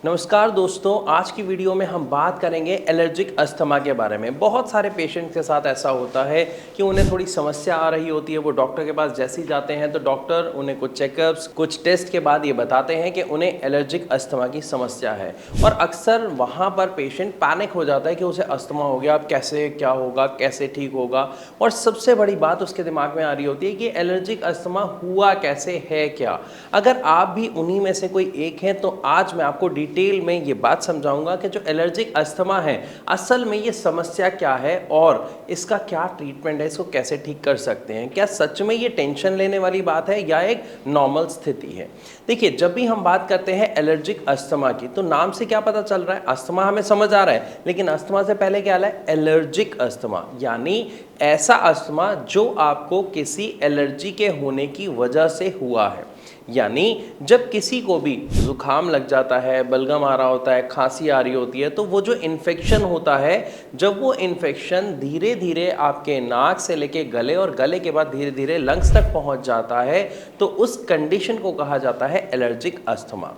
नमस्कार दोस्तों, आज की वीडियो में हम बात करेंगे एलर्जिक अस्थमा के बारे में। बहुत सारे पेशेंट के साथ ऐसा होता है कि उन्हें थोड़ी समस्या आ रही होती है। वो डॉक्टर के पास जैसे ही जाते हैं तो डॉक्टर उन्हें कुछ चेकअप्स, कुछ टेस्ट के बाद ये बताते हैं कि उन्हें एलर्जिक अस्थमा की समस्या है। और अक्सर वहाँ पर पेशेंट पैनिक हो जाता है कि उसे अस्थमा हो गया, अब कैसे क्या होगा, कैसे ठीक होगा। और सबसे बड़ी बात उसके दिमाग में आ रही होती है कि एलर्जिक अस्थमा हुआ कैसे है क्या। अगर आप भी उन्हीं में से कोई एक हैं तो आज मैं आपको डिटेल में ये बात समझाऊंगा कि जो एलर्जिक अस्थमा है असल में ये समस्या क्या है और इसका क्या ट्रीटमेंट है, इसको कैसे ठीक कर सकते हैं। क्या सच में ये टेंशन लेने वाली बात है या एक नॉर्मल स्थिति है। देखिए, जब भी हम बात करते हैं एलर्जिक अस्थमा की तो नाम से क्या पता चल रहा है, अस्थमा हमें समझ आ रहा है, लेकिन अस्थमा से पहले क्या है, एलर्जिक अस्थमा, यानी ऐसा अस्थमा जो आपको किसी एलर्जी के होने की वजह से हुआ है। यानी जब किसी को भी जुकाम लग जाता है, बलगम आ रहा होता है, खांसी आ रही होती है, तो वो जो इन्फेक्शन होता है, जब वो इन्फेक्शन धीरे धीरे आपके नाक से लेके गले और गले के बाद धीरे धीरे लंग्स तक पहुंच जाता है, तो उस कंडीशन को कहा जाता है एलर्जिक अस्थमा।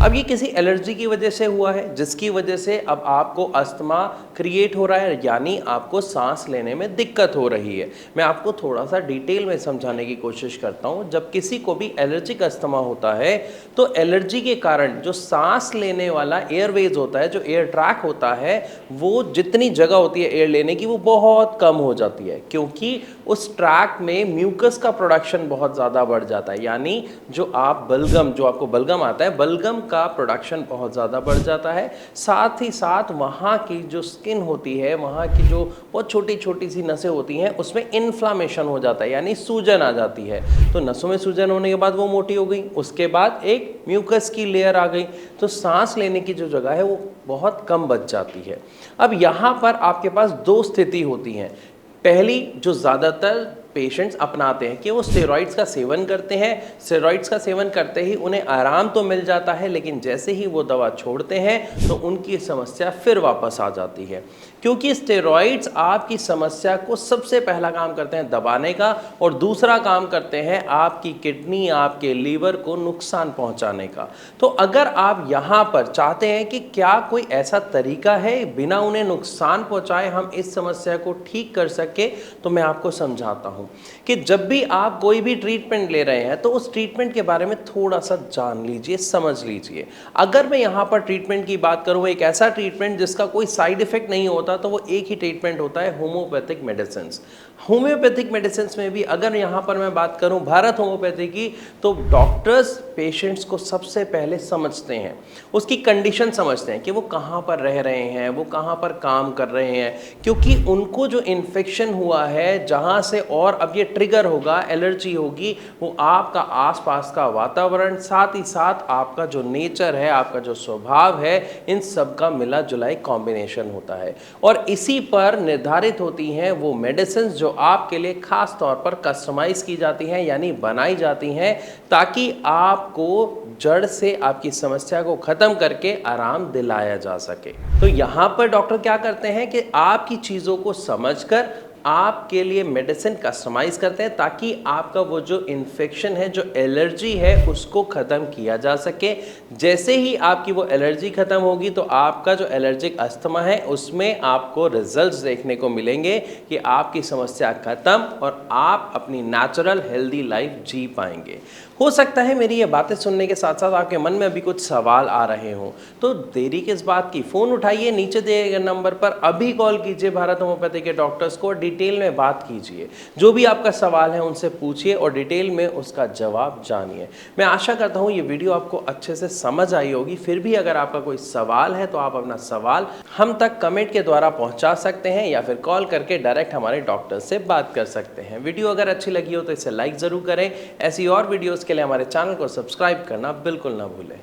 अब ये किसी एलर्जी की वजह से हुआ है जिसकी वजह से अब आपको अस्थमा क्रिएट हो रहा है, यानी आपको सांस लेने में दिक्कत हो रही है। मैं आपको थोड़ा सा डिटेल में समझाने की कोशिश करता हूँ। जब किसी को भी एलर्जिक अस्थमा होता है तो एलर्जी के कारण जो सांस लेने वाला एयरवेज होता है, जो एयर ट्रैक होता है, वो जितनी जगह होती है एयर लेने की वो बहुत कम हो जाती है, क्योंकि उस ट्रैक में म्यूकस का प्रोडक्शन बहुत ज़्यादा बढ़ जाता है। यानी जो आपको बलगम आता है, बलगम का प्रोडक्शन बहुत ज़्यादा बढ़ जाता है। साथ ही साथ वहाँ की जो स्किन होती है, वहाँ की जो बहुत छोटी छोटी सी नसें होती हैं, उसमें इन्फ्लामेशन हो जाता है, यानी सूजन आ जाती है। तो नसों में सूजन होने के बाद वो मोटी हो गई, उसके बाद एक म्यूकस की लेयर आ गई, तो सांस लेने की जो जगह है वो बहुत कम बच जाती है। अब यहाँ पर आपके पास दो स्थिति होती हैं। पहली जो ज़्यादातर पेशेंट्स अपनाते हैं कि वो स्टेरॉइड्स का सेवन करते हैं। स्टेरॉइड्स का सेवन करते ही उन्हें आराम तो मिल जाता है, लेकिन जैसे ही वो दवा छोड़ते हैं तो उनकी समस्या फिर वापस आ जाती है, क्योंकि स्टेरॉइड्स आपकी समस्या को सबसे पहला काम करते हैं दबाने का, और दूसरा काम करते हैं आपकी किडनी, आपके लीवर को नुकसान पहुंचाने का। तो अगर आप यहाँ पर चाहते हैं कि क्या कोई ऐसा तरीका है बिना उन्हें नुकसान पहुंचाए हम इस समस्या को ठीक कर सके, तो मैं आपको समझाता हूँ कि जब भी आप कोई भी ट्रीटमेंट ले रहे हैं तो उस ट्रीटमेंट के बारे में थोड़ा सा जान लीजिए, समझ लीजिए। अगर मैं यहाँ पर ट्रीटमेंट की बात करूँ, एक ऐसा ट्रीटमेंट जिसका कोई साइड इफेक्ट नहीं होता, तो वो एक ही ट्रीटमेंट होता है, होम्योपैथिक मेडिसिन। होम्योपैथिक मेडिसिन में भी अगर यहाँ पर मैं बात करूँ भारत होम्योपैथी की, तो डॉक्टर्स पेशेंट्स को सबसे पहले समझते हैं, उसकी कंडीशन समझते हैं कि वो कहाँ पर रह रहे हैं, वो कहाँ पर काम कर रहे हैं, क्योंकि उनको जो इन्फेक्शन हुआ है जहाँ से और अब ये ट्रिगर होगा, एलर्जी होगी, वो आपका आसपास का वातावरण, साथ ही साथ आपका जो नेचर है, आपका जो स्वभाव है, इन सब का मिला जुला एक कॉम्बिनेशन होता है। और इसी पर निर्धारित होती हैं वो मेडिसिन जो आपके लिए खास तौर पर कस्टमाइज की जाती हैं, यानी बनाई जाती हैं, ताकि आपको जड़ से आपकी समस्या को खत्म करके आराम दिलाया जा सके। तो यहाँ पर डॉक्टर क्या करते हैं कि आपकी चीज़ों को समझकर आपके लिए मेडिसिन कस्टमाइज करते हैं, ताकि आपका वो जो इन्फेक्शन है, जो एलर्जी है, उसको ख़त्म किया जा सके। जैसे ही आपकी वो एलर्जी ख़त्म होगी तो आपका जो एलर्जिक अस्थमा है उसमें आपको रिजल्ट्स देखने को मिलेंगे कि आपकी समस्या ख़त्म और आप अपनी नेचुरल हेल्दी लाइफ जी पाएंगे। हो सकता है मेरी ये बातें सुनने के साथ साथ आपके मन में अभी कुछ सवाल आ रहे हों, तो देरी किस बात की, फ़ोन उठाइए, नीचे दिए गए नंबर पर अभी कॉल कीजिए भारत होम्योपैथी के डॉक्टर्स को, डिटेल में बात कीजिए, जो भी आपका सवाल है उनसे पूछिए और डिटेल में उसका जवाब जानिए। मैं आशा करता हूँ ये वीडियो आपको अच्छे से समझ आई होगी। फिर भी अगर आपका कोई सवाल है तो आप अपना सवाल हम तक कमेंट के द्वारा पहुँचा सकते हैं या फिर कॉल करके डायरेक्ट हमारे डॉक्टर से बात कर सकते हैं। वीडियो अगर अच्छी लगी हो तो इसे लाइक ज़रूर करें। ऐसी और वीडियोज़ के लिए हमारे चैनल को सब्सक्राइब करना बिल्कुल ना भूलें।